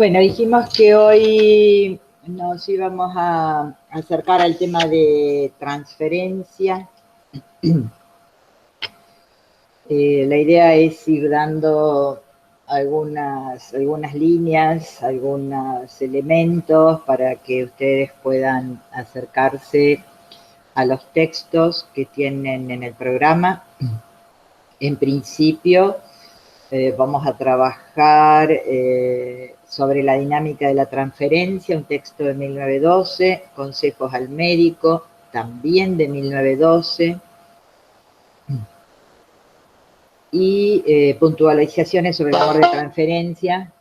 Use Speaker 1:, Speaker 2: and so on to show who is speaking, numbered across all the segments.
Speaker 1: Bueno, dijimos que hoy nos íbamos a acercar al tema de transferencia. La idea es ir dando algunas líneas, algunos elementos para que ustedes puedan acercarse a los textos que tienen en el programa. En principio, vamos a trabajar sobre la dinámica de la transferencia, un texto de 1912, Consejos al médico, también de 1912, y puntualizaciones sobre el amor de transferencia,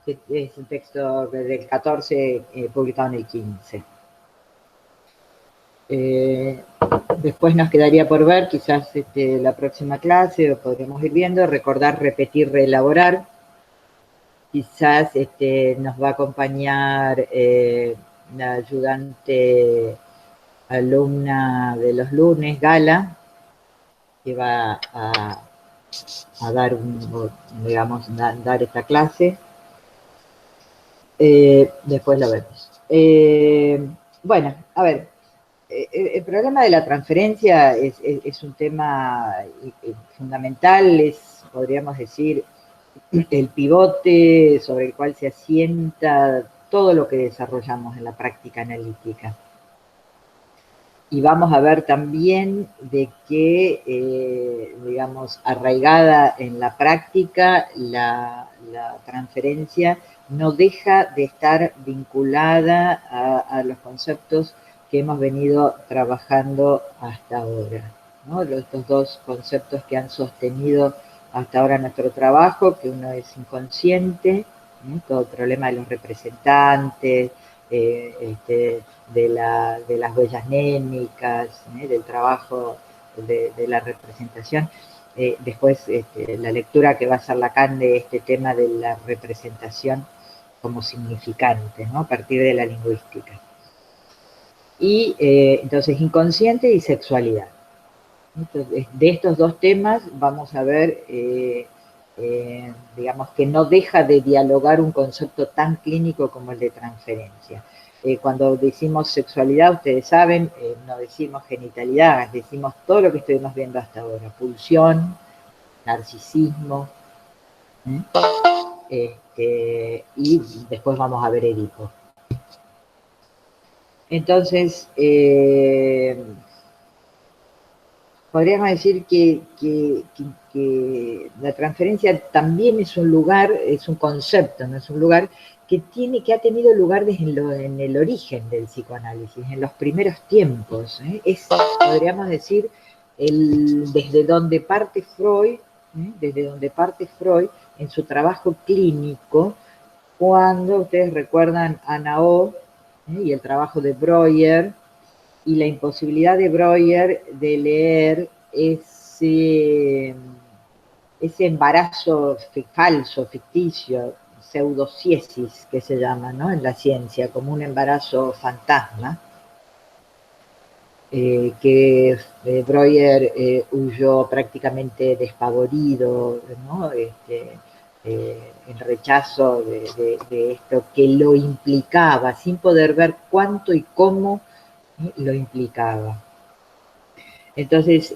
Speaker 1: que es un texto del 14 publicado en el 15. Después nos quedaría por ver, quizás la próxima clase, o podremos ir viendo, recordar, repetir, reelaborar. Quizás nos va a acompañar la ayudante alumna de los lunes, Gala, que va a dar, dar esta clase. Después lo vemos. Bueno, a ver, el problema de la transferencia es un tema fundamental, podríamos decir, el pivote sobre el cual se asienta todo lo que desarrollamos en la práctica analítica. Y vamos a ver también de que, digamos, arraigada en la práctica, la transferencia no deja de estar vinculada a los conceptos que hemos venido trabajando hasta ahora, ¿no? Estos dos conceptos que han sostenido hasta ahora nuestro trabajo, que uno es inconsciente, todo el problema de los representantes, de las huellas némicas, del trabajo de la representación. Después, la lectura que va a hacer Lacan de este tema de la representación como significante, ¿no? A partir de la lingüística. Y entonces, inconsciente y sexualidad. Entonces, de estos dos temas vamos a ver, digamos, que no deja de dialogar un concepto tan clínico como el de transferencia. Cuando decimos sexualidad, ustedes saben, no decimos genitalidad, decimos todo lo que estuvimos viendo hasta ahora, pulsión, narcisismo, y después vamos a ver Edipo. Entonces, podríamos decir que la transferencia también es un lugar, es un concepto, no es un lugar que ha tenido lugar en el origen del psicoanálisis, en los primeros tiempos. Es, podríamos decir, desde donde parte Freud, en su trabajo clínico, cuando ustedes recuerdan a Nao y el trabajo de Breuer, y la imposibilidad de Breuer de leer ese embarazo falso, ficticio, pseudociesis que se llama, ¿no?, en la ciencia, como un embarazo fantasma, que Breuer huyó prácticamente despavorido, ¿no?, en rechazo de esto que lo implicaba, sin poder ver cuánto y cómo lo implicaba. Entonces,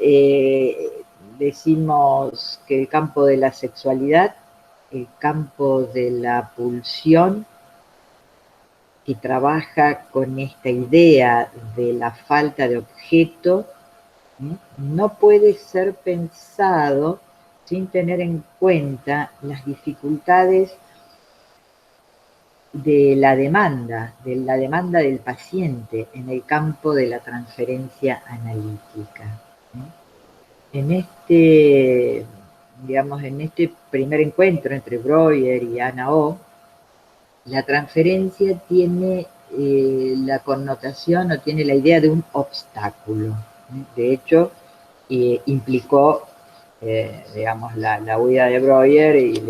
Speaker 1: decimos que el campo de la sexualidad, el campo de la pulsión, que trabaja con esta idea de la falta de objeto, no puede ser pensado sin tener en cuenta las dificultades de la demanda del paciente en el campo de la transferencia analítica. En este primer encuentro entre Breuer y Ana O, la transferencia tiene la connotación o tiene la idea de un obstáculo. De hecho, implicó, digamos, la huida de Breuer y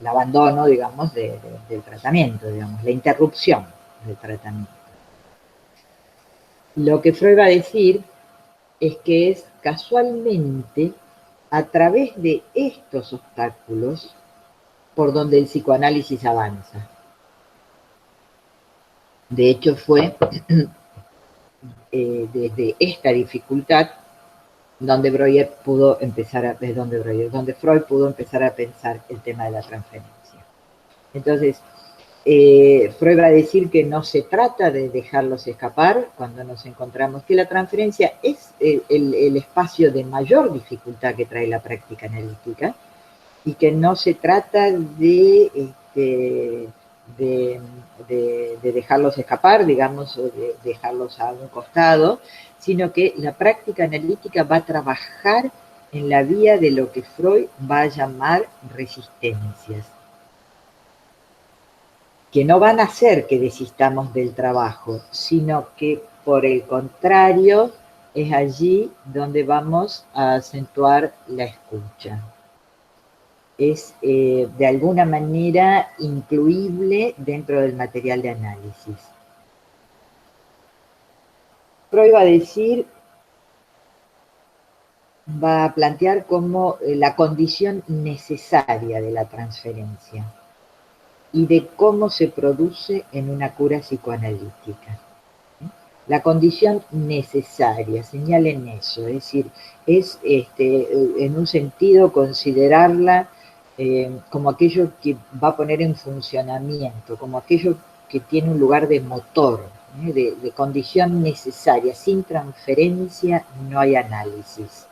Speaker 1: el abandono, digamos, del tratamiento, digamos, la interrupción del tratamiento. Lo que Freud va a decir es que es casualmente a través de estos obstáculos por donde el psicoanálisis avanza. De hecho, fue desde esta dificultad donde Freud pudo empezar a pensar el tema de la transferencia. Entonces, Freud va a decir que no se trata de dejarlos escapar cuando nos encontramos, que la transferencia es el espacio de mayor dificultad que trae la práctica analítica, y que no se trata de dejarlos escapar, digamos, o de dejarlos a un costado, sino que la práctica analítica va a trabajar en la vía de lo que Freud va a llamar resistencias, que no van a hacer que desistamos del trabajo, sino que por el contrario es allí donde vamos a acentuar la escucha. Es de alguna manera incluible dentro del material de análisis. Freud va a plantear como la condición necesaria de la transferencia y de cómo se produce en una cura psicoanalítica. La condición necesaria, señalen eso, es decir, es en un sentido considerarla como aquello que va a poner en funcionamiento, como aquello que tiene un lugar de motor, de condición necesaria. Sin transferencia no hay análisis.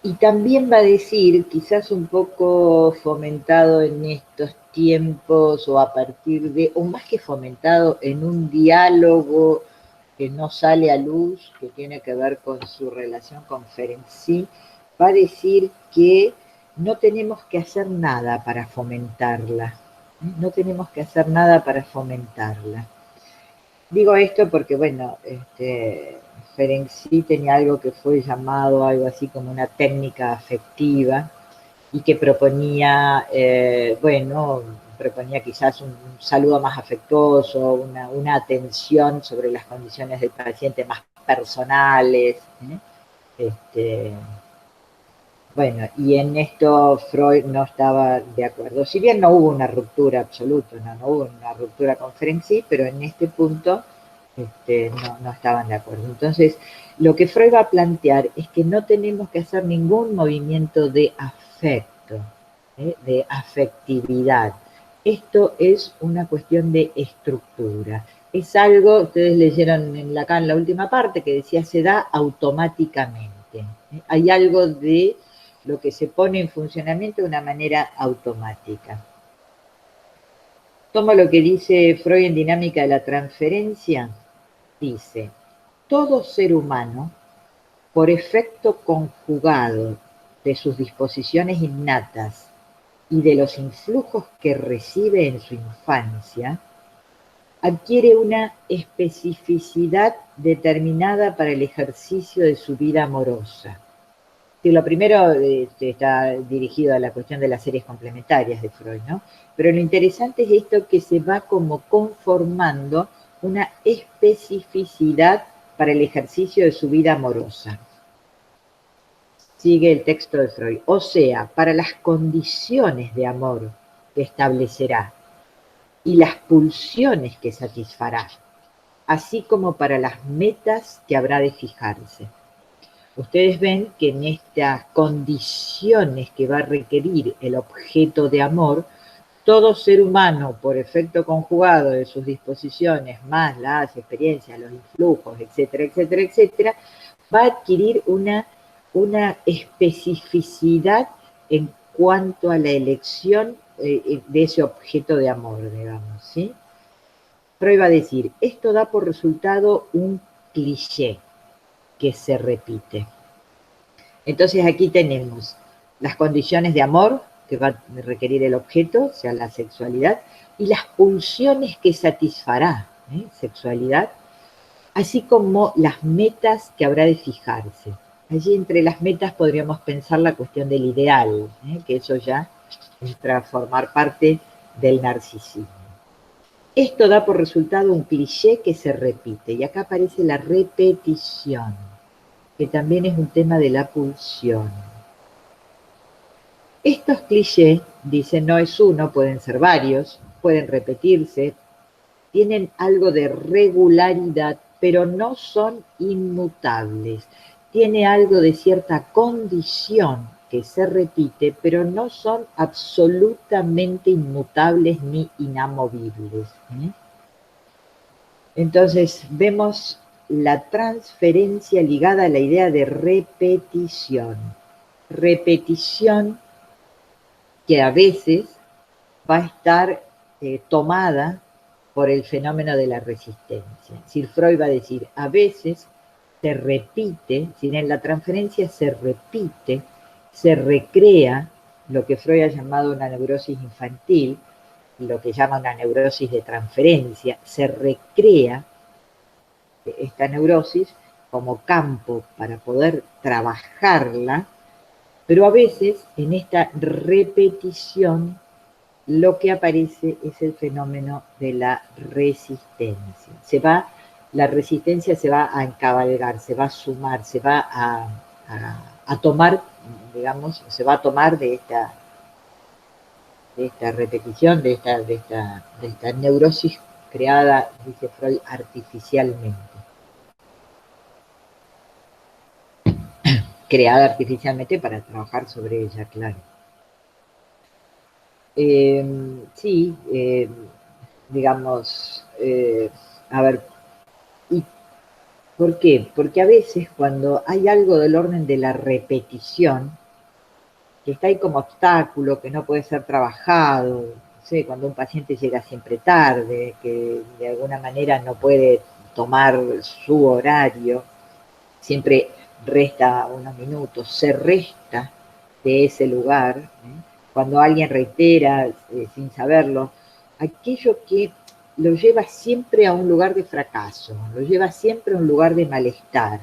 Speaker 1: Y también va a decir, quizás un poco fomentado en estos tiempos o a partir de, o más que fomentado, en un diálogo que no sale a luz, que tiene que ver con su relación con Ferenczi, va a decir que no tenemos que hacer nada para fomentarla. No tenemos que hacer nada para fomentarla. Digo esto porque, bueno, Ferenczi tenía algo que fue llamado algo así como una técnica afectiva y que proponía, proponía quizás un saludo más afectuoso, una atención sobre las condiciones del paciente más personales. Bueno, y en esto Freud no estaba de acuerdo. Si bien no hubo una ruptura absoluta, no hubo una ruptura con Ferenczi, pero en este punto no estaban de acuerdo. Entonces, lo que Freud va a plantear es que no tenemos que hacer ningún movimiento de afecto, de afectividad. Esto es una cuestión de estructura. Es algo, ustedes leyeron acá en la última parte, que decía se da automáticamente. Hay algo de lo que se pone en funcionamiento de una manera automática. Tomo lo que dice Freud en Dinámica de la Transferencia. Dice, todo ser humano, por efecto conjugado de sus disposiciones innatas y de los influjos que recibe en su infancia, adquiere una especificidad determinada para el ejercicio de su vida amorosa. Lo primero está dirigido a la cuestión de las series complementarias de Freud, ¿no? Pero lo interesante es esto que se va como conformando una especificidad para el ejercicio de su vida amorosa. Sigue el texto de Freud. O sea, para las condiciones de amor que establecerá y las pulsiones que satisfará, así como para las metas que habrá de fijarse. Ustedes ven que en estas condiciones que va a requerir el objeto de amor, todo ser humano, por efecto conjugado de sus disposiciones, más las experiencias, los influjos, etcétera, etcétera, etcétera, va a adquirir una especificidad en cuanto a la elección de ese objeto de amor, digamos, ¿sí? Freud va a decir, esto da por resultado un cliché que se repite. Entonces aquí tenemos las condiciones de amor que va a requerir el objeto, o sea, la sexualidad, y las pulsiones que satisfará, sexualidad, así como las metas que habrá de fijarse. Allí entre las metas podríamos pensar la cuestión del ideal, que eso ya entra a formar parte del narcisismo. Esto da por resultado un cliché que se repite, y acá aparece la repetición, que también es un tema de la pulsión. Estos clichés, dicen, no es uno, pueden ser varios, pueden repetirse, tienen algo de regularidad, pero no son inmutables. Tiene algo de cierta condición que se repite, pero no son absolutamente inmutables ni inamovibles. Entonces, vemos la transferencia ligada a la idea de repetición. Repetición que a veces va a estar tomada por el fenómeno de la resistencia. Sir Freud va a decir, a veces se repite, si en la transferencia se repite, se recrea lo que Freud ha llamado una neurosis infantil, lo que llama una neurosis de transferencia, se recrea esta neurosis como campo para poder trabajarla, pero a veces en esta repetición lo que aparece es el fenómeno de la resistencia. La resistencia se va a encabalgar, se va a sumar, se va a tomar, digamos, se va a tomar de esta repetición, de esta neurosis creada, dice Freud, artificialmente. Creada artificialmente para trabajar sobre ella, claro. Sí, digamos, a ver, ¿y por qué? Porque a veces cuando hay algo del orden de la repetición, que está ahí como obstáculo, que no puede ser trabajado, no sé, cuando un paciente llega siempre tarde, que de alguna manera no puede tomar su horario, siempre resta unos minutos, se resta de ese lugar, cuando alguien reitera sin saberlo, aquello que lo lleva siempre a un lugar de fracaso, lo lleva siempre a un lugar de malestar,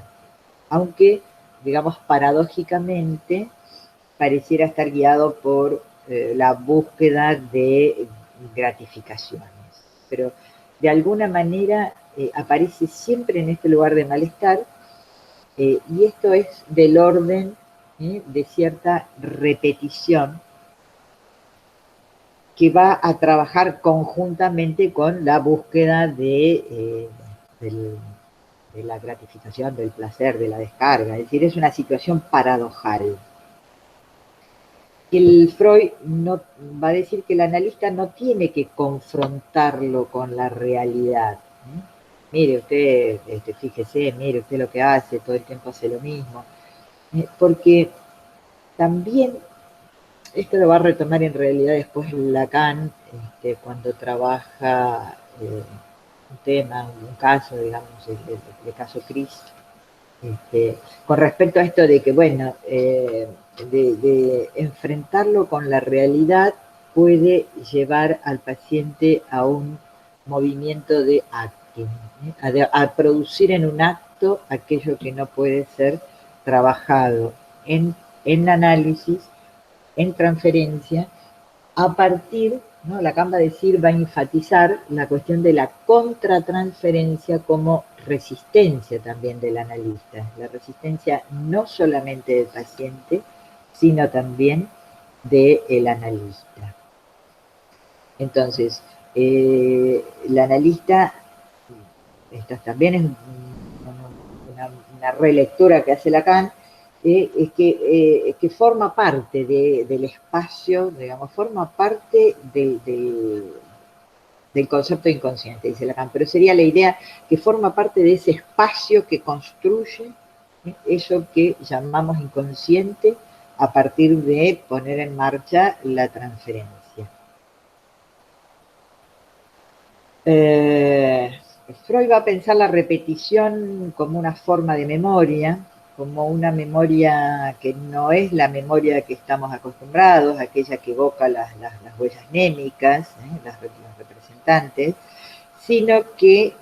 Speaker 1: aunque, digamos, paradójicamente pareciera estar guiado por la búsqueda de gratificaciones. Pero de alguna manera aparece siempre en este lugar de malestar, y esto es del orden de cierta repetición que va a trabajar conjuntamente con la búsqueda de la gratificación, del placer, de la descarga. Es decir, es una situación paradojal. El Freud no, va a decir que el analista no tiene que confrontarlo con la realidad. Mire usted, fíjese, mire usted lo que hace, todo el tiempo hace lo mismo. Porque también, esto lo va a retomar en realidad después Lacan, cuando trabaja un tema, un caso, digamos, el caso Cris, con respecto a esto de que, bueno, de enfrentarlo con la realidad puede llevar al paciente a un movimiento de acting, a producir en un acto aquello que no puede ser trabajado en análisis, en transferencia, a partir, ¿no? Lacan va a decir, va a enfatizar la cuestión de la contratransferencia como resistencia también del analista. La resistencia no solamente del paciente, sino también del analista. Entonces, el analista, esto también es una relectura que hace Lacan, es que forma parte del espacio, digamos, forma parte del concepto inconsciente, dice Lacan, pero sería la idea que forma parte de ese espacio que construye eso que llamamos inconsciente a partir de poner en marcha la transferencia. Freud va a pensar la repetición como una forma de memoria, como una memoria que no es la memoria que estamos acostumbrados, aquella que evoca las huellas némicas, las representantes, sino que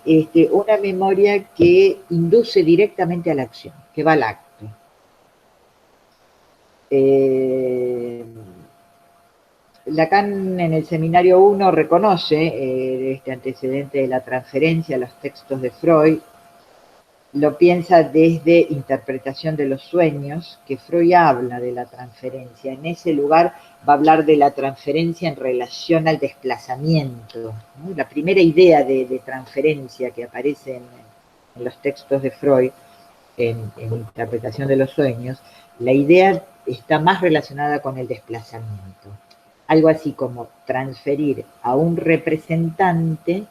Speaker 1: una memoria que induce directamente a la acción, que va al acto. Lacan en el seminario 1 reconoce este antecedente de la transferencia, los textos de Freud, lo piensa desde interpretación de los sueños, que Freud habla de la transferencia. En ese lugar va a hablar de la transferencia en relación al desplazamiento, ¿no? La primera idea de transferencia que aparece en los textos de Freud, en interpretación de los sueños, la idea está más relacionada con el desplazamiento. Algo así como transferir a un representante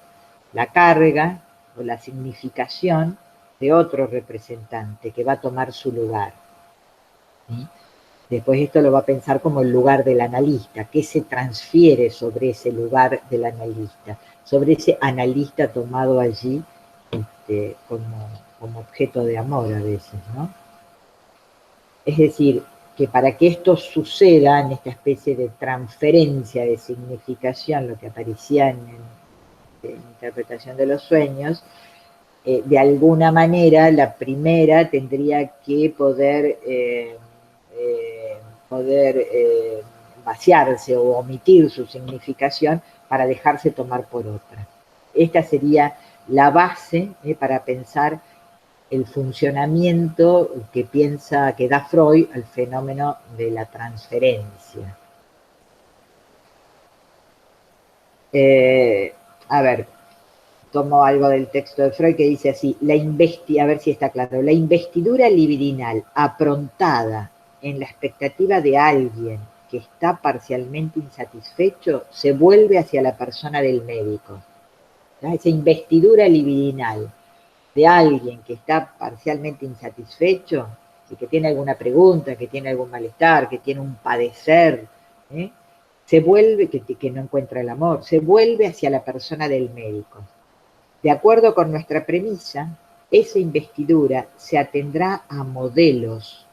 Speaker 1: la carga o la significación de otro representante que va a tomar su lugar, ¿sí? Después esto lo va a pensar como el lugar del analista, que se transfiere sobre ese lugar del analista, sobre ese analista tomado allí como objeto de amor a veces, ¿no? Es decir, que para que esto suceda en esta especie de transferencia de significación, lo que aparecía en interpretación de los sueños, de alguna manera la primera tendría que poder vaciarse o omitir su significación para dejarse tomar por otra. Esta sería la base para pensar el funcionamiento que da Freud al fenómeno de la transferencia. A ver, tomo algo del texto de Freud que dice así, a ver si está claro, la investidura libidinal aprontada en la expectativa de alguien que está parcialmente insatisfecho se vuelve hacia la persona del médico. ¿No? Esa investidura libidinal de alguien que está parcialmente insatisfecho y que tiene alguna pregunta, que tiene algún malestar, que tiene un padecer, se vuelve, que no encuentra el amor, se vuelve hacia la persona del médico. De acuerdo con nuestra premisa, esa investidura se atendrá a modelos,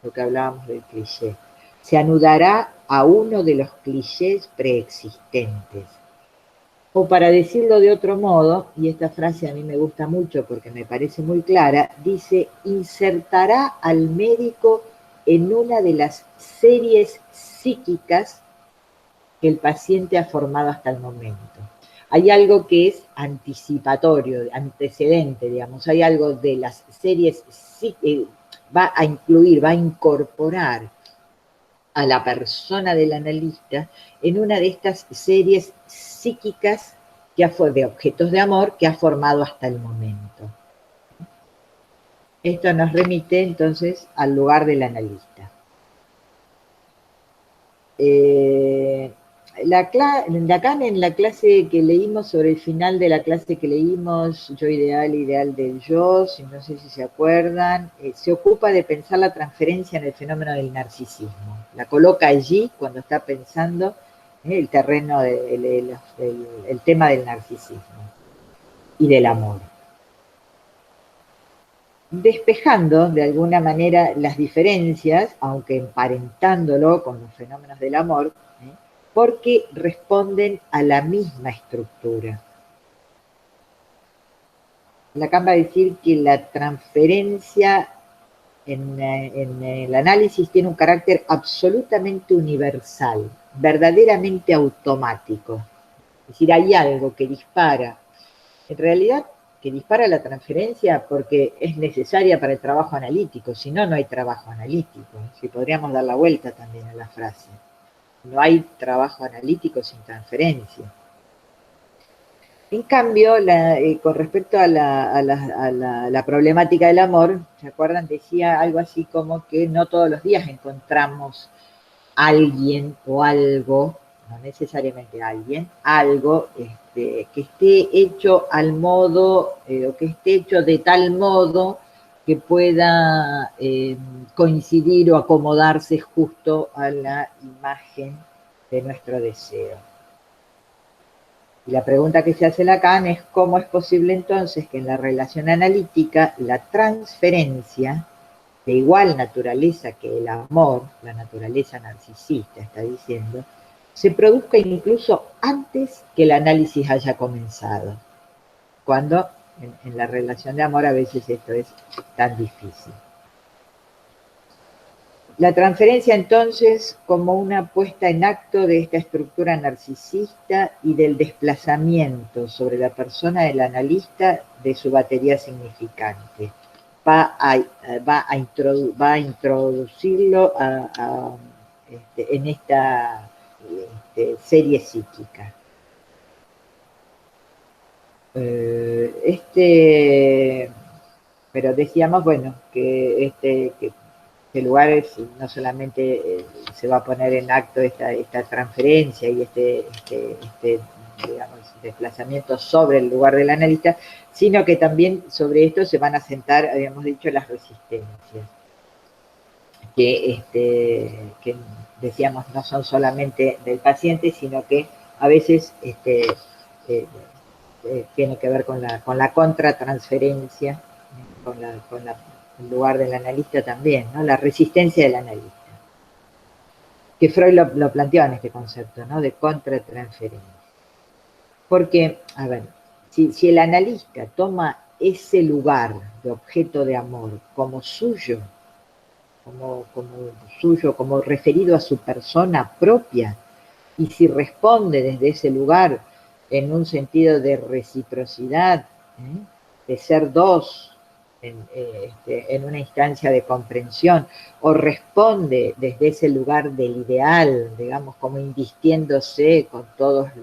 Speaker 1: lo que hablábamos del cliché, se anudará a uno de los clichés preexistentes. O para decirlo de otro modo, y esta frase a mí me gusta mucho porque me parece muy clara, dice, insertará al médico en una de las series psíquicas que el paciente ha formado hasta el momento. Hay algo que es anticipatorio, antecedente, digamos, hay algo de las series, va a incluir, va a incorporar a la persona del analista en una de estas series psíquicas de objetos de amor que ha formado hasta el momento. Esto nos remite entonces al lugar del analista. Lacan en la clase que leímos, sobre el final de la clase que leímos, Yo ideal, ideal del yo, no sé si se acuerdan, se ocupa de pensar la transferencia en el fenómeno del narcisismo. La coloca allí cuando está pensando el terreno, el tema del narcisismo y del amor. Despejando de alguna manera las diferencias, aunque emparentándolo con los fenómenos del amor, porque responden a la misma estructura. Lacan va a decir que la transferencia en el análisis tiene un carácter absolutamente universal, verdaderamente automático. Es decir, hay algo que dispara, en realidad que dispara la transferencia porque es necesaria para el trabajo analítico, si no, no hay trabajo analítico. Si podríamos dar la vuelta también a la frase. No hay trabajo analítico sin transferencia. En cambio, con respecto a la problemática del amor, ¿se acuerdan? Decía algo así como que no todos los días encontramos alguien o algo, no necesariamente alguien, algo que esté hecho al modo, o que esté hecho de tal modo que pueda coincidir o acomodarse justo a la imagen de nuestro deseo. Y la pregunta que se hace Lacan es cómo es posible entonces que en la relación analítica la transferencia de igual naturaleza que el amor, la naturaleza narcisista está diciendo, se produzca incluso antes que el análisis haya comenzado, cuando en la relación de amor a veces esto es tan difícil. La transferencia entonces como una puesta en acto de esta estructura narcisista y del desplazamiento sobre la persona del analista de su batería significante. Va a introducirlo en esta serie psíquica. Pero decíamos, bueno, que este lugar no solamente se va a poner en acto esta transferencia y digamos, desplazamiento sobre el lugar del analista, sino que también sobre esto se van a sentar, habíamos dicho, las resistencias, que decíamos no son solamente del paciente, sino que a veces tiene que ver con la contratransferencia, con el lugar del analista también, ¿no? La resistencia del analista. Que Freud lo planteó en este concepto, ¿no? De contratransferencia. Porque, a ver, si el analista toma ese lugar de objeto de amor como suyo, como referido a su persona propia, y si responde desde ese lugar en un sentido de reciprocidad, de ser dos, en una instancia de comprensión, o responde desde ese lugar del ideal, digamos, como invistiéndose con todas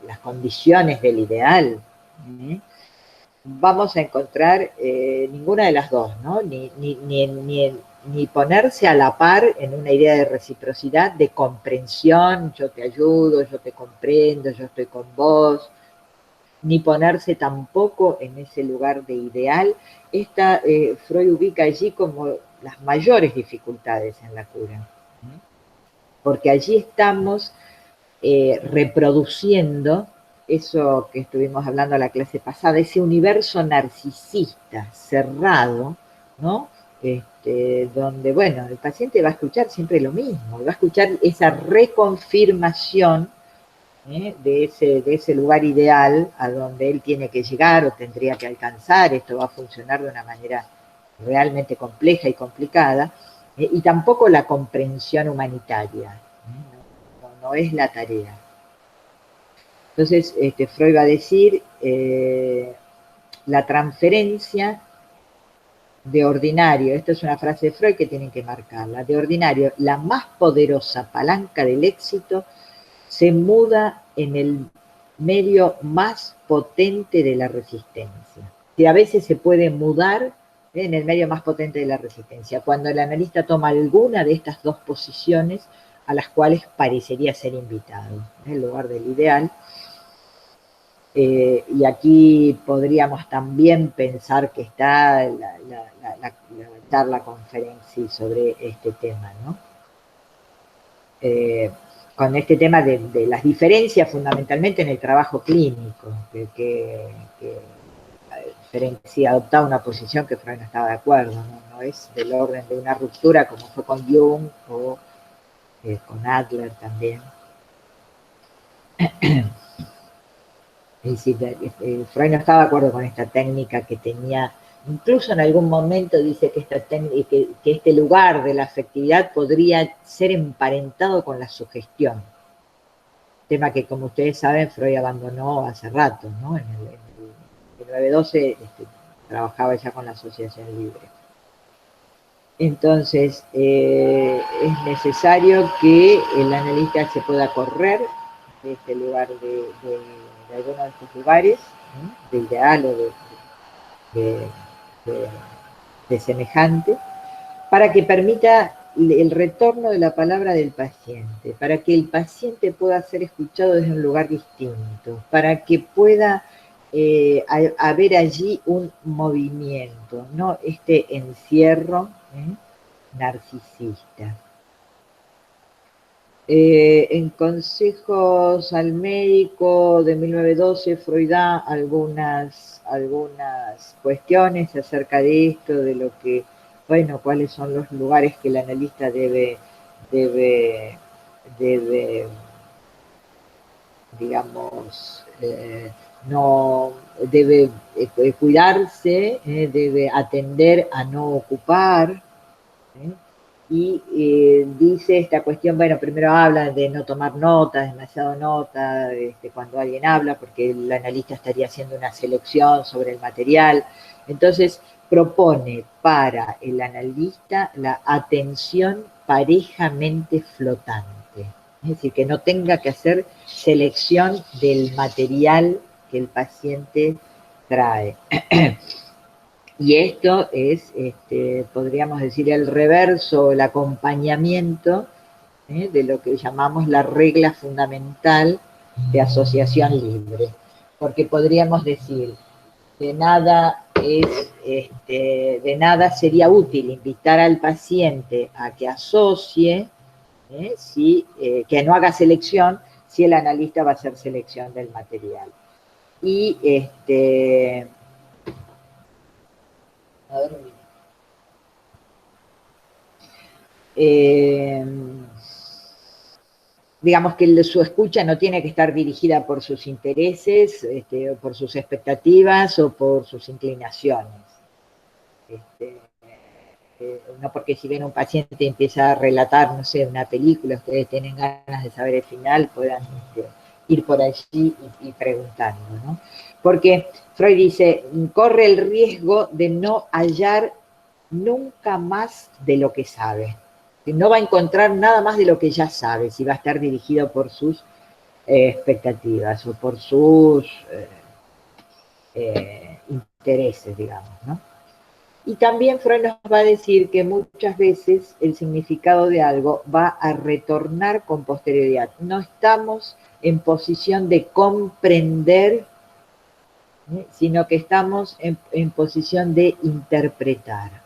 Speaker 1: las condiciones del ideal, vamos a encontrar ninguna de las dos, ¿no? Ni ponerse a la par en una idea de reciprocidad, de comprensión, yo te ayudo, yo te comprendo, yo estoy con vos, ni ponerse tampoco en ese lugar de ideal. Freud ubica allí como las mayores dificultades en la cura, porque allí estamos reproduciendo eso que estuvimos hablando en la clase pasada, ese universo narcisista, cerrado, ¿no? Donde, bueno, el paciente va a escuchar siempre lo mismo, va a escuchar esa reconfirmación de ese lugar ideal a donde él tiene que llegar o tendría que alcanzar. Esto va a funcionar de una manera realmente compleja y complicada, y tampoco la comprensión humanitaria, no es la tarea. Entonces, Freud va a decir, la transferencia de ordinario, esta es una frase de Freud que tienen que marcarla, de ordinario, la más poderosa palanca del éxito se muda en el medio más potente de la resistencia. Que a veces se puede mudar en el medio más potente de la resistencia, cuando el analista toma alguna de estas dos posiciones a las cuales parecería ser invitado, en lugar del ideal. Y aquí podríamos también pensar que está la charla conferencia sobre este tema, ¿no? Con este tema de las diferencias fundamentalmente en el trabajo clínico, que adoptaba una posición que Freud no estaba de acuerdo, no es del orden de una ruptura como fue con Jung o con Adler también. Es decir, Freud no estaba de acuerdo con esta técnica que tenía, incluso en algún momento dice que este lugar de la afectividad podría ser emparentado con la sugestión. Tema que, como ustedes saben, Freud abandonó hace rato, ¿no? En el 1912 trabajaba ya con la asociación libre. Entonces, es necesario que el analista se pueda correr de este lugar, de alguno de estos lugares, ¿no? De ideal o de semejante, para que permita el retorno de la palabra del paciente, para que el paciente pueda ser escuchado desde un lugar distinto, para que pueda haber allí un movimiento, no este encierro narcisista. En Consejos al Médico de 1912, Freud da algunas cuestiones acerca de esto, de lo que, bueno, cuáles son los lugares que el analista debe digamos, no debe cuidarse, debe atender a no ocupar, y dice esta cuestión, bueno, primero habla de no tomar nota, demasiado nota, cuando alguien habla, porque el analista estaría haciendo una selección sobre el material. Entonces, propone para el analista la atención parejamente flotante. Es decir, que no tenga que hacer selección del material que el paciente trae. Y esto es, podríamos decir, el reverso, el acompañamiento de lo que llamamos la regla fundamental de asociación libre. Porque podríamos decir, de nada sería útil invitar al paciente a que asocie, que no haga selección, si el analista va a hacer selección del material. Y a ver, digamos que su escucha no tiene que estar dirigida por sus intereses, o por sus expectativas o por sus inclinaciones. No porque si ven un paciente y empieza a relatar, no sé, una película, ustedes tienen ganas de saber el final, puedan ir por allí y preguntando, ¿no? Porque Freud dice, corre el riesgo de no hallar nunca más de lo que sabe. No va a encontrar nada más de lo que ya sabe, si va a estar dirigido por sus expectativas o por sus intereses, digamos, ¿no? Y también Freud nos va a decir que muchas veces el significado de algo va a retornar con posterioridad. No estamos en posición de comprender, sino que estamos en posición de interpretar.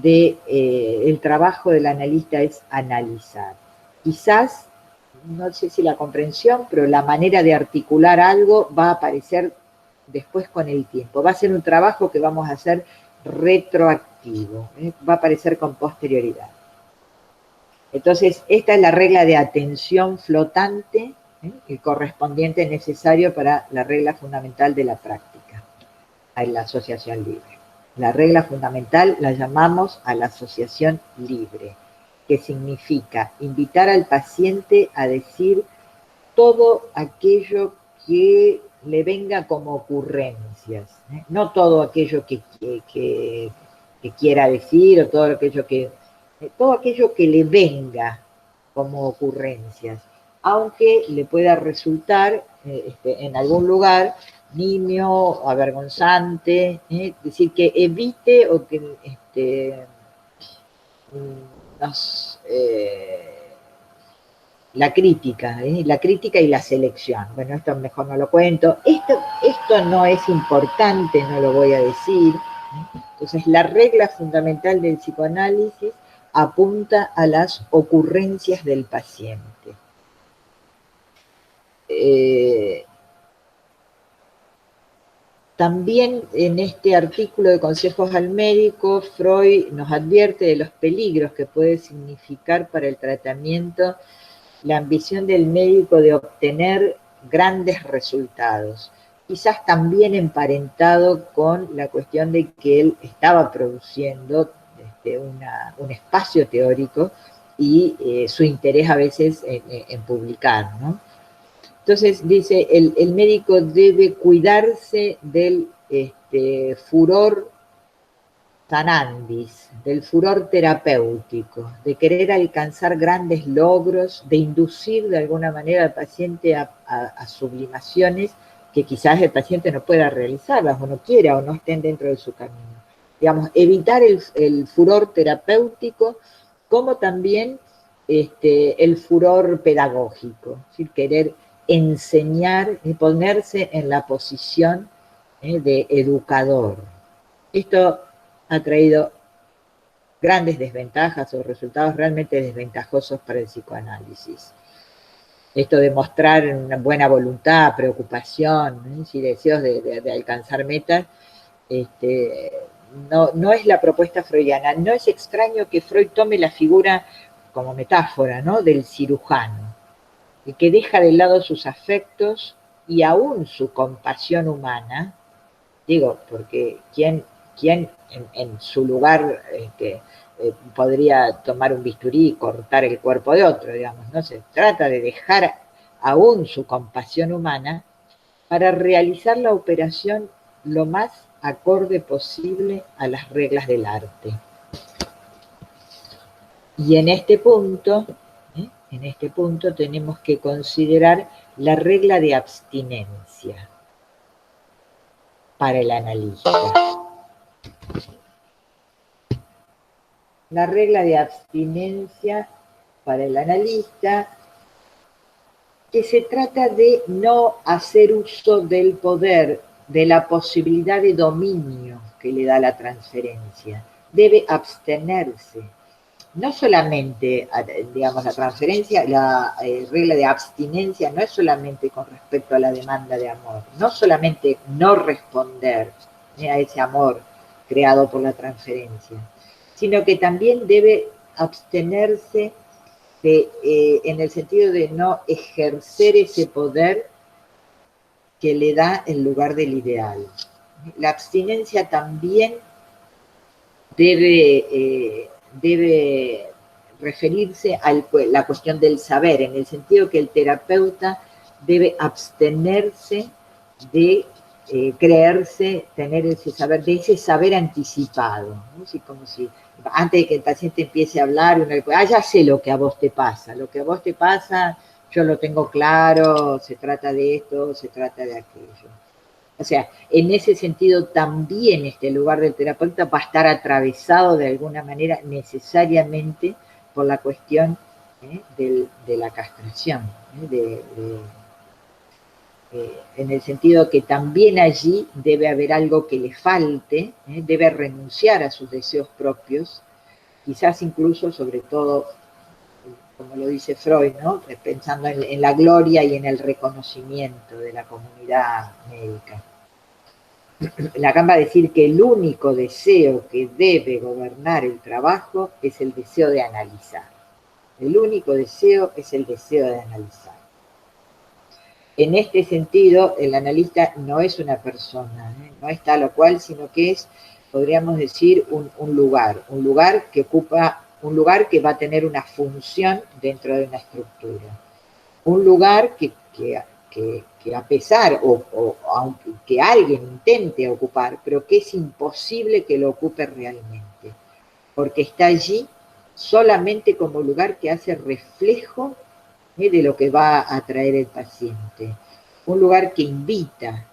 Speaker 1: El trabajo del analista es analizar. Quizás, no sé si la comprensión, pero la manera de articular algo va a aparecer después con el tiempo. Va a ser un trabajo que vamos a hacer retroactivo, va a aparecer con posterioridad. Entonces, esta es la regla de atención flotante, el correspondiente necesario para la regla fundamental de la práctica, a la asociación libre. La regla fundamental la llamamos a la asociación libre, que significa invitar al paciente a decir todo aquello que le venga como ocurrencias, no todo aquello que quiera decir o todo aquello que le venga como ocurrencias, aunque le pueda resultar en algún lugar nimio, avergonzante, es decir, que evite o que la crítica y la selección. Bueno, esto mejor no lo cuento. Esto no es importante, no lo voy a decir. Entonces, la regla fundamental del psicoanálisis apunta a las ocurrencias del paciente. También en este artículo de Consejos al Médico, Freud nos advierte de los peligros que puede significar para el tratamiento la ambición del médico de obtener grandes resultados, quizás también emparentado con la cuestión de que él estaba produciendo un espacio teórico y su interés a veces en publicar, ¿no? Entonces dice, el médico debe cuidarse del furor sanandis, del furor terapéutico, de querer alcanzar grandes logros, de inducir de alguna manera al paciente a sublimaciones que quizás el paciente no pueda realizarlas o no quiera o no estén dentro de su camino. Digamos, evitar el furor terapéutico como también el furor pedagógico, es decir, querer enseñar y ponerse en la posición de educador. Esto ha traído grandes desventajas o resultados realmente desventajosos para el psicoanálisis. Esto de mostrar una buena voluntad, preocupación, y deseos de alcanzar metas, no es la propuesta freudiana. No es extraño que Freud tome la figura como metáfora, ¿no?, del cirujano. y que deja de lado sus afectos y aún su compasión humana, digo, porque ¿quién en su lugar podría tomar un bisturí y cortar el cuerpo de otro, digamos? No se trata de dejar aún su compasión humana para realizar la operación lo más acorde posible a las reglas del arte. Y en este punto tenemos que considerar la regla de abstinencia para el analista. La regla de abstinencia para el analista, que se trata de no hacer uso del poder, de la posibilidad de dominio que le da la transferencia. Debe abstenerse. No solamente, digamos, la transferencia, la regla de abstinencia no es solamente con respecto a la demanda de amor, no solamente no responder a ese amor creado por la transferencia, sino que también debe abstenerse en el sentido de no ejercer ese poder que le da el lugar del ideal. La abstinencia también debe referirse a la cuestión del saber, en el sentido que el terapeuta debe abstenerse de creerse, tener ese saber anticipado, ¿no? Así como si antes de que el paciente empiece a hablar, uno le puede, ya sé lo que a vos te pasa, yo lo tengo claro, se trata de esto, se trata de aquello. O sea, en ese sentido también este lugar del terapeuta va a estar atravesado de alguna manera necesariamente por la cuestión de la castración, en el sentido que también allí debe haber algo que le falte, debe renunciar a sus deseos propios, quizás incluso, sobre todo, como lo dice Freud, ¿no? Pensando en la gloria y en el reconocimiento de la comunidad médica. Lacan va a decir que el único deseo que debe gobernar el trabajo es el deseo de analizar. El único deseo es el deseo de analizar. En este sentido, el analista no es una persona, no es tal o cual, sino que es, podríamos decir, un lugar que ocupa, un lugar que va a tener una función dentro de una estructura. Un lugar que a pesar, o aunque que alguien intente ocupar, pero que es imposible que lo ocupe realmente, porque está allí solamente como lugar que hace reflejo de lo que va a traer el paciente. Un lugar que invita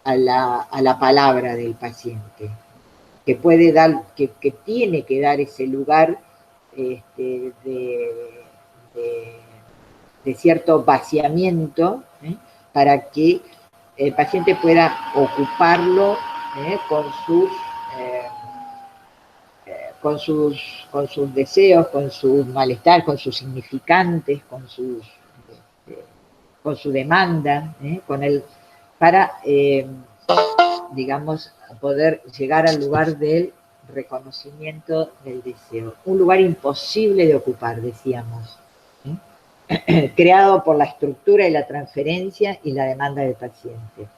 Speaker 1: a la palabra del paciente, que puede dar, que tiene que dar ese lugar de cierto vaciamiento, para que el paciente pueda ocuparlo con sus deseos, con sus malestar, con sus significantes, con su demanda, para, digamos, poder llegar al lugar del reconocimiento del deseo. Un lugar imposible de ocupar, decíamos, creado por la estructura y la transferencia y la demanda del paciente.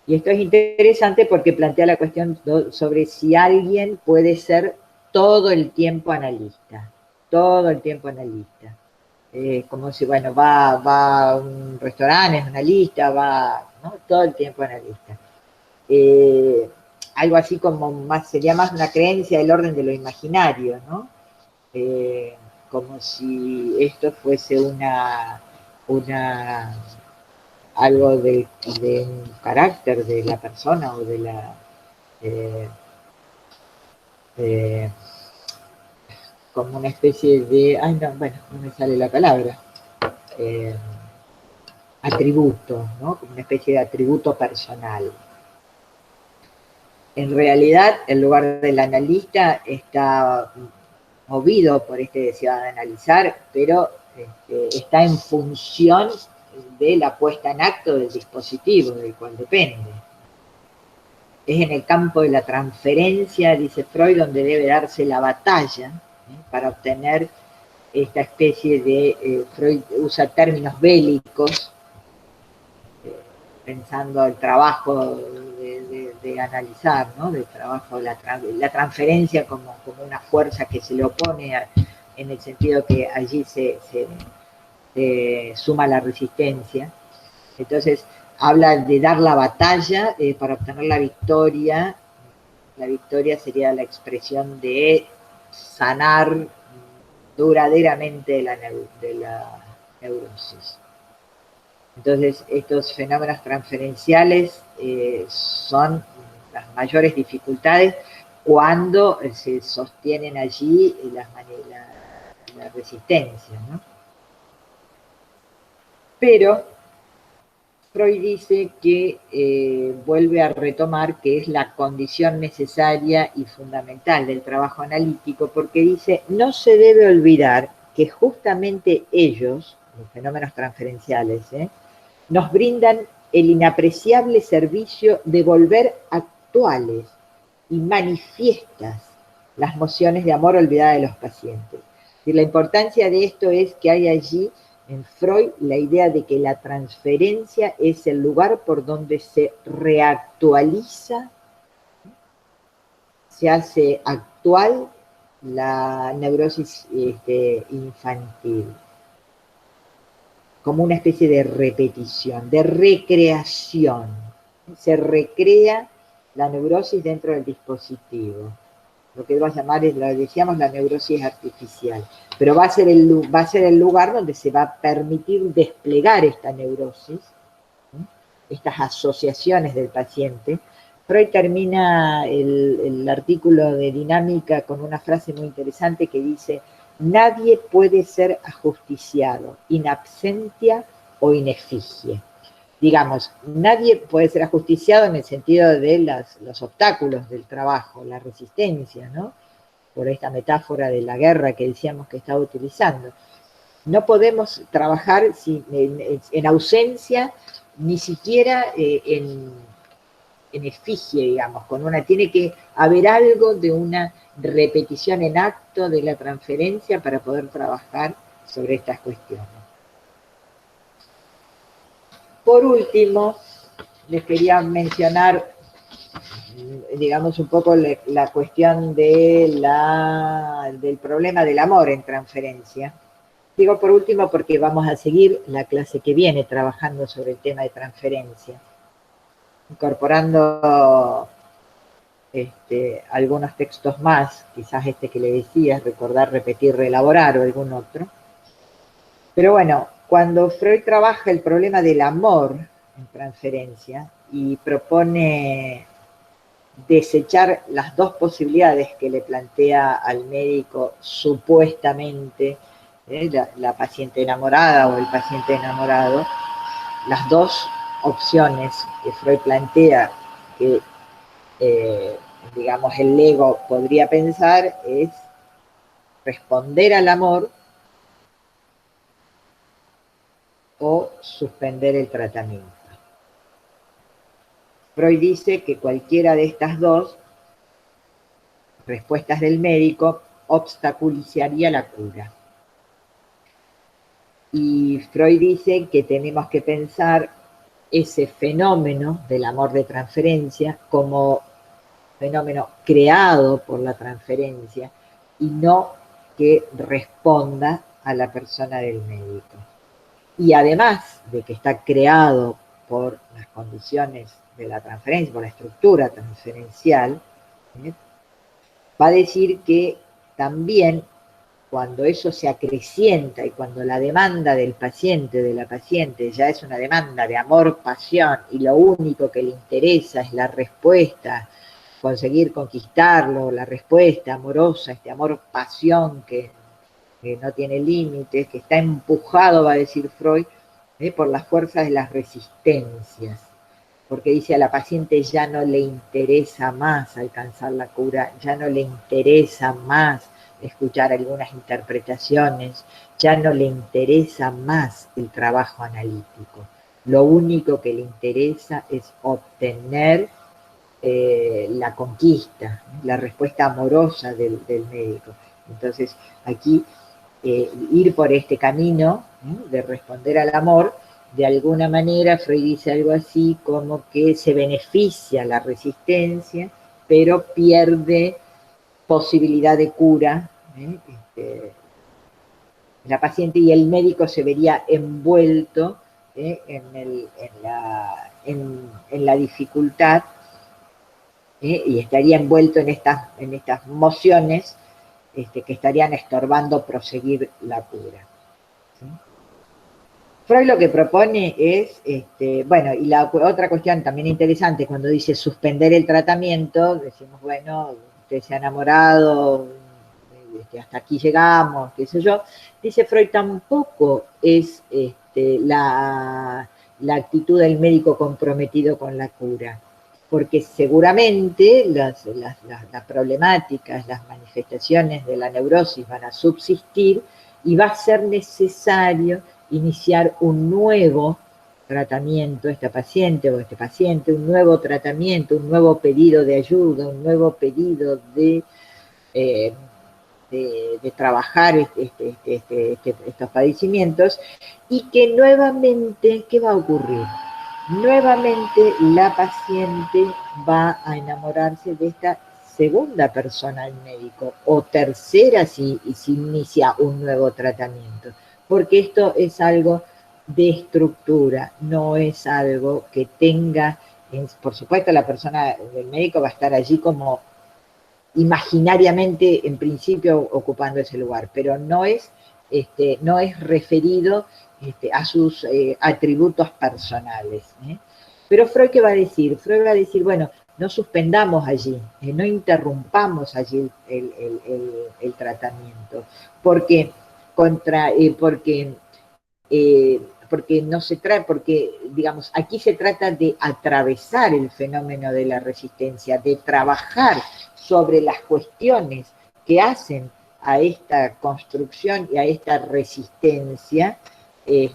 Speaker 1: Y esto es interesante porque plantea la cuestión sobre si alguien puede ser todo el tiempo analista, todo el tiempo analista. Como si, bueno, va a un restaurante, es analista, ¿no? Todo el tiempo analista. Algo así como sería más una creencia del orden de lo imaginario, ¿no? Como si esto fuese algo de un carácter de la persona o de la como una especie de, no me sale la palabra, atributo, ¿no? Como una especie de atributo personal. En realidad, el lugar del analista está movido por este deseo de analizar, pero está en función de la puesta en acto del dispositivo del cual depende. Es en el campo de la transferencia, dice Freud, donde debe darse la batalla para obtener esta especie de, Freud usa términos bélicos, pensando el trabajo de analizar, ¿no? Del trabajo, la transferencia como una fuerza que se le opone en el sentido que allí se suma la resistencia. Entonces, habla de dar la batalla para obtener la victoria. La victoria sería la expresión de sanar duraderamente de la neurosis. Entonces, estos fenómenos transferenciales son las mayores dificultades cuando se sostienen allí la resistencia, ¿no? Pero Freud dice que vuelve a retomar que es la condición necesaria y fundamental del trabajo analítico, porque dice, no se debe olvidar que justamente ellos, los fenómenos transferenciales, nos brindan el inapreciable servicio de volver actuales y manifiestas las mociones de amor olvidadas de los pacientes. Y la importancia de esto es que hay allí en Freud la idea de que la transferencia es el lugar por donde se reactualiza, se hace actual la neurosis infantil, como una especie de repetición, de recreación. Se recrea la neurosis dentro del dispositivo. Lo que va a llamar, lo decíamos, la neurosis artificial. Pero va a ser el lugar donde se va a permitir desplegar esta neurosis, ¿sí? Estas asociaciones del paciente. Freud termina el artículo de dinámica con una frase muy interesante que dice: nadie puede ser ajusticiado, in absentia o in effigie. Digamos, nadie puede ser ajusticiado en el sentido de los obstáculos del trabajo, la resistencia, ¿no? Por esta metáfora de la guerra que decíamos que estaba utilizando. No podemos trabajar en ausencia, ni siquiera en efigie, digamos, tiene que haber algo de una repetición en acto de la transferencia para poder trabajar sobre estas cuestiones. Por último, les quería mencionar, digamos, un poco la cuestión del problema del amor en transferencia. Digo por último porque vamos a seguir la clase que viene trabajando sobre el tema de transferencia, incorporando algunos textos más, quizás este que le decía, recordar, repetir, reelaborar o algún otro. Pero bueno, cuando Freud trabaja el problema del amor en transferencia y propone desechar las dos posibilidades que le plantea al médico supuestamente la paciente enamorada o el paciente enamorado, las dos opciones que Freud plantea que digamos el ego podría pensar es responder al amor o suspender el tratamiento. Freud dice que cualquiera de estas dos respuestas del médico obstaculizaría la cura. Y Freud dice que tenemos que pensar ese fenómeno del amor de transferencia como fenómeno creado por la transferencia y no que responda a la persona del médico. Y además de que está creado por las condiciones de la transferencia, por la estructura transferencial, va a decir que también cuando eso se acrecienta y cuando la demanda del paciente, de la paciente, ya es una demanda de amor, pasión, y lo único que le interesa es la respuesta, conseguir conquistarlo, la respuesta amorosa, este amor, pasión que no tiene límites, que está empujado, va a decir Freud, por las fuerzas de las resistencias, porque dice a la paciente ya no le interesa más alcanzar la cura, ya no le interesa más escuchar algunas interpretaciones, ya no le interesa más el trabajo analítico. Lo único que le interesa es obtener la conquista, la respuesta amorosa del médico. Entonces, aquí ir por este camino de responder al amor, de alguna manera Freud dice algo así como que se beneficia la resistencia, pero pierde posibilidad de cura, la paciente, y el médico se vería envuelto en la dificultad, y estaría envuelto en estas mociones que estarían estorbando proseguir la cura. ¿Sí? Freud lo que propone es, bueno, y la otra cuestión también interesante, cuando dice suspender el tratamiento, decimos, bueno, usted se ha enamorado, hasta aquí llegamos, qué sé yo. Dice Freud, tampoco es la actitud del médico comprometido con la cura, porque seguramente las problemáticas, las manifestaciones de la neurosis van a subsistir y va a ser necesario iniciar un nuevo tratamiento, esta paciente o este paciente, un nuevo tratamiento, un nuevo pedido de ayuda, un nuevo pedido de trabajar estos padecimientos, y que nuevamente, ¿qué va a ocurrir? Nuevamente la paciente va a enamorarse de esta segunda persona del médico, o tercera si inicia un nuevo tratamiento, porque esto es algo de estructura, no es algo que tenga, por supuesto la persona del médico va a estar allí como imaginariamente en principio ocupando ese lugar, pero no es referido a sus atributos personales. Pero Freud, ¿qué va a decir? Freud va a decir, bueno, no suspendamos allí, no interrumpamos allí el tratamiento, porque no se trata, porque digamos, aquí se trata de atravesar el fenómeno de la resistencia, de trabajar sobre las cuestiones que hacen a esta construcción y a esta resistencia, y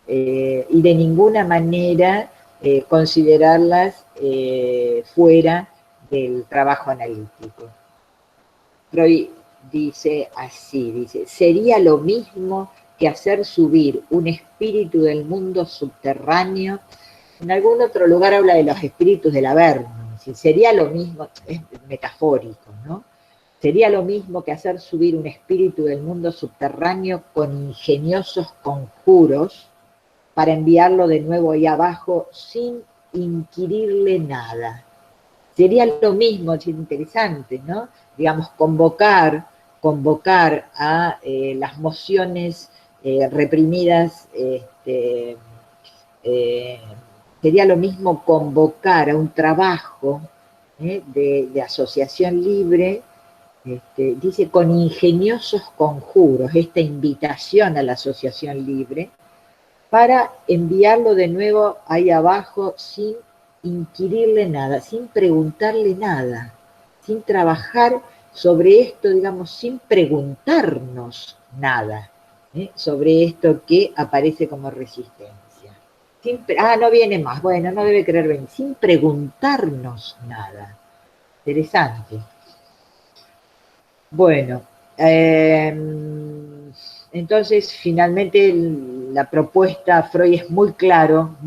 Speaker 1: de ninguna manera considerarlas fuera del trabajo analítico. Freud dice así, dice, sería lo mismo que hacer subir un espíritu del mundo subterráneo. En algún otro lugar habla de los espíritus del Averno, sería lo mismo, es metafórico, ¿no? Sería lo mismo que hacer subir un espíritu del mundo subterráneo con ingeniosos conjuros para enviarlo de nuevo ahí abajo sin inquirirle nada. Sería lo mismo, es interesante, ¿no? Digamos, convocar a las mociones reprimidas, sería lo mismo convocar a un trabajo de asociación libre, dice, con ingeniosos conjuros, esta invitación a la asociación libre, para enviarlo de nuevo ahí abajo sin inquirirle nada, sin preguntarle nada, sin trabajar sobre esto, digamos, sin preguntarnos nada, sobre esto que aparece como resistencia. No viene más, bueno, no debe querer venir, sin preguntarnos nada. Interesante. Bueno, entonces finalmente la propuesta Freud es muy claro,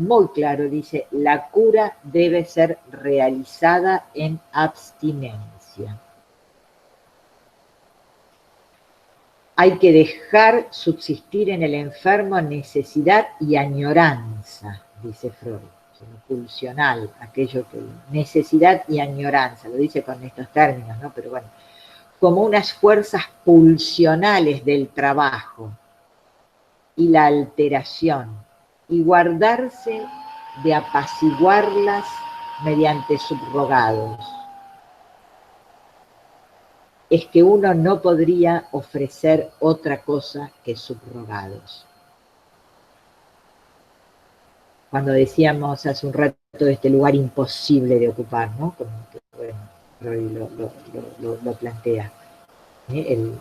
Speaker 1: dice, la cura debe ser realizada en abstinencia. Hay que dejar subsistir en el enfermo necesidad y añoranza, dice Freud, pulsional, aquello que necesidad y añoranza, lo dice con estos términos, ¿no? Pero bueno, como unas fuerzas pulsionales del trabajo y la alteración, y guardarse de apaciguarlas mediante subrogados. Es que uno no podría ofrecer otra cosa que subrogados. Cuando decíamos hace un rato de este lugar imposible de ocupar, ¿no? Como que, bueno, Freud lo plantea. El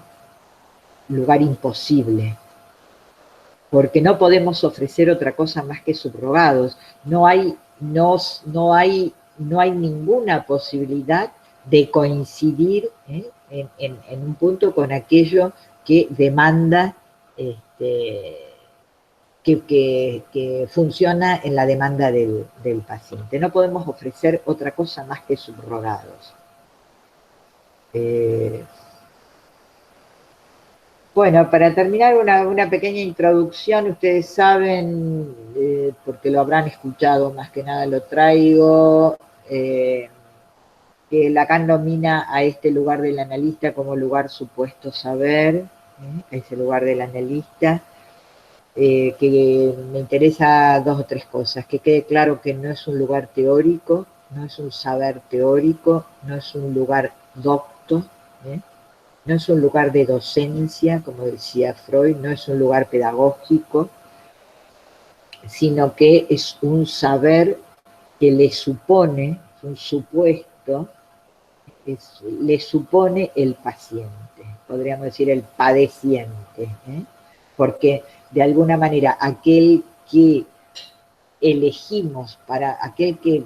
Speaker 1: lugar imposible. Porque no podemos ofrecer otra cosa más que subrogados. No hay ninguna posibilidad de coincidir en un punto con aquello que demanda, que funciona en la demanda del paciente. No podemos ofrecer otra cosa más que subrogados. Bueno, para terminar, una pequeña introducción. Ustedes saben, porque lo habrán escuchado, más que nada lo traigo, que Lacan nomina a este lugar del analista como lugar supuesto saber, ese lugar del analista, que me interesa dos o tres cosas. Que quede claro que no es un lugar teórico, no es un saber teórico, no es un lugar docto, no es un lugar de docencia, como decía Freud, no es un lugar pedagógico, sino que es un saber que le supone, un supuesto, le supone el paciente, podríamos decir el padeciente, porque de alguna manera aquel que elegimos, para aquel que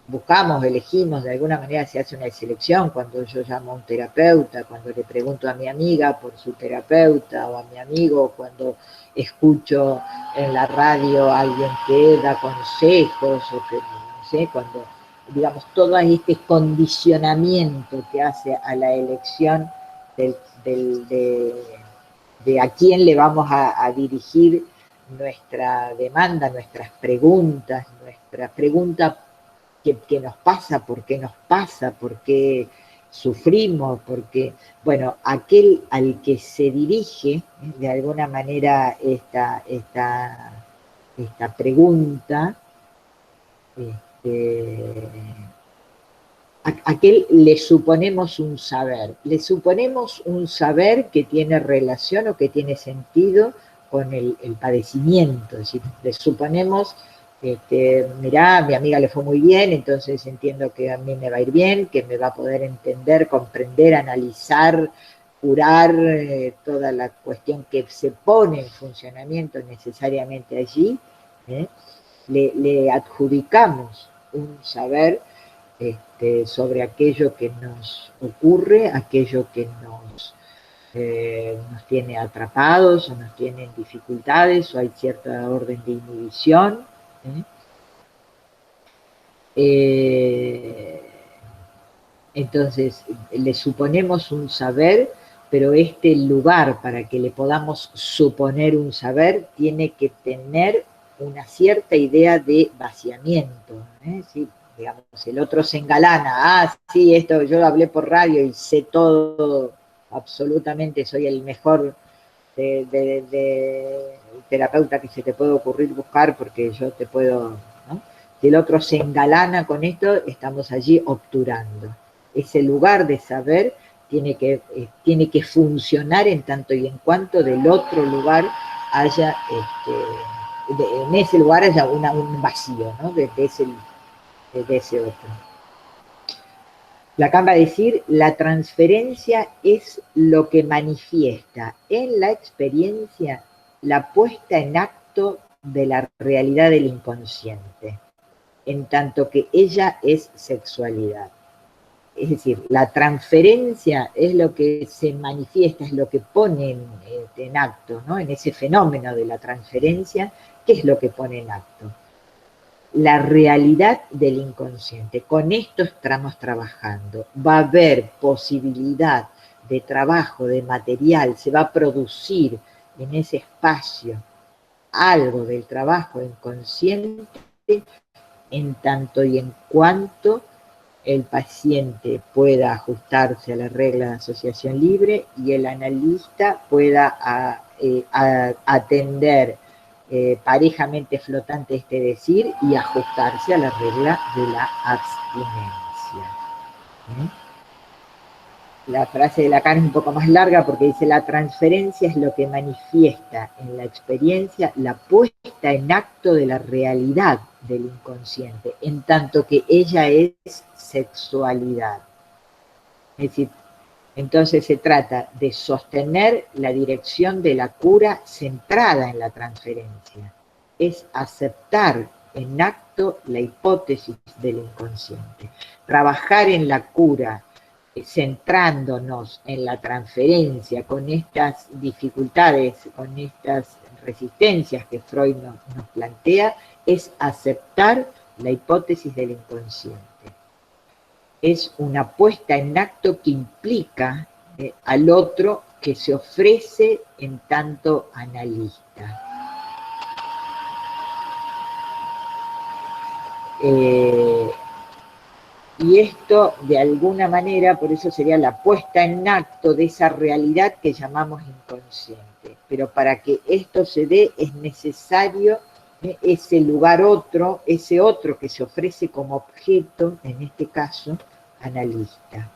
Speaker 1: buscamos, elegimos, de alguna manera se hace una selección. Cuando yo llamo a un terapeuta, cuando le pregunto a mi amiga por su terapeuta o a mi amigo, cuando escucho en la radio a alguien que da consejos o que, no sé, cuando, digamos, todo este condicionamiento que hace a la elección de a quién le vamos a dirigir nuestra demanda, nuestra pregunta que nos pasa, por qué sufrimos, porque, bueno, aquel al que se dirige de alguna manera esta pregunta, aquel le suponemos un saber que tiene relación o que tiene sentido con el padecimiento. Es decir, le suponemos, mirá, a mi amiga le fue muy bien, entonces entiendo que a mí me va a ir bien, que me va a poder entender, comprender, analizar, curar toda la cuestión que se pone en funcionamiento necesariamente allí. Le adjudicamos un saber sobre aquello que nos ocurre, aquello que nos tiene atrapados o nos tiene en dificultades o hay cierta orden de inhibición. Entonces, le suponemos un saber, pero este lugar, para que le podamos suponer un saber, tiene que tener una cierta idea de vaciamiento. ¿Sí? Digamos, el otro se engalana, sí, esto yo hablé por radio y sé todo, absolutamente soy el mejor de terapeuta que se te puede ocurrir buscar porque yo te puedo, ¿no? Si el otro se engalana con esto, estamos allí obturando. Ese lugar de saber tiene que funcionar en tanto y en cuanto del otro lugar haya, en ese lugar haya un vacío, ¿no? de ese otro. Lacan va a decir, la transferencia es lo que manifiesta en la experiencia la puesta en acto de la realidad del inconsciente, en tanto que ella es sexualidad. Es decir, la transferencia es lo que se manifiesta, es lo que pone en acto, ¿no? En ese fenómeno de la transferencia, ¿qué es lo que pone en acto? La realidad del inconsciente. Con esto estamos trabajando. Va a haber posibilidad de trabajo, de material, se va a producir en ese espacio algo del trabajo inconsciente en tanto y en cuanto el paciente pueda ajustarse a la regla de asociación libre y el analista pueda atender parejamente flotante decir y ajustarse a la regla de la abstinencia. La frase de Lacan es un poco más larga porque dice: la transferencia es lo que manifiesta en la experiencia la puesta en acto de la realidad del inconsciente, en tanto que ella es sexualidad. Es decir, entonces se trata de sostener la dirección de la cura centrada en la transferencia. Es aceptar en acto la hipótesis del inconsciente. Trabajar en la cura centrándonos en la transferencia con estas dificultades, con estas resistencias que Freud nos plantea, es aceptar la hipótesis del inconsciente. Es una puesta en acto que implica al otro que se ofrece en tanto analista. Y esto, de alguna manera, por eso sería la puesta en acto de esa realidad que llamamos inconsciente. Pero para que esto se dé es necesario ese lugar otro, ese otro que se ofrece como objeto, en este caso, analista.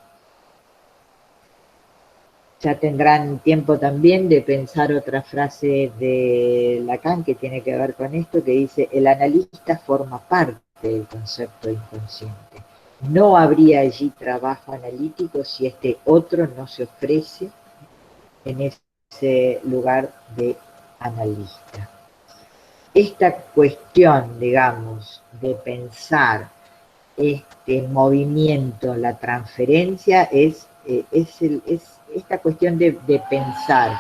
Speaker 1: Ya tendrán tiempo también de pensar otra frase de Lacan que tiene que ver con esto, que dice: el analista forma parte del concepto inconsciente. No habría allí trabajo analítico si este otro no se ofrece en ese lugar de analista. Esta cuestión, digamos, de pensar este movimiento, la transferencia, es esta cuestión de pensar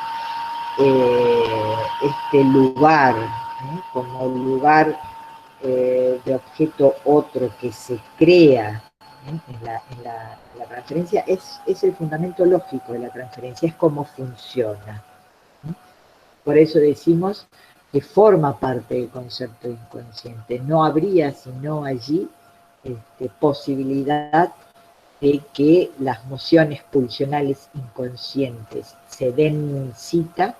Speaker 1: este lugar como lugar de objeto otro que se crea en la transferencia, es el fundamento lógico de la transferencia, es cómo funciona. Por eso decimos que forma parte del concepto inconsciente. No habría sino allí posibilidad de que las mociones pulsionales inconscientes se den cita,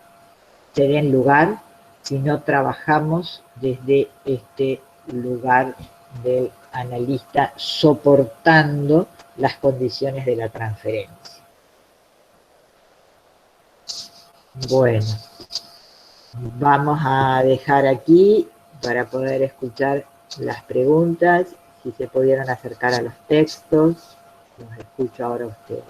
Speaker 1: se den lugar, si no trabajamos desde este lugar del analista soportando las condiciones de la transferencia. Bueno, vamos a dejar aquí para poder escuchar las preguntas, si se pudieran acercar a los textos. Los escucho ahora a ustedes.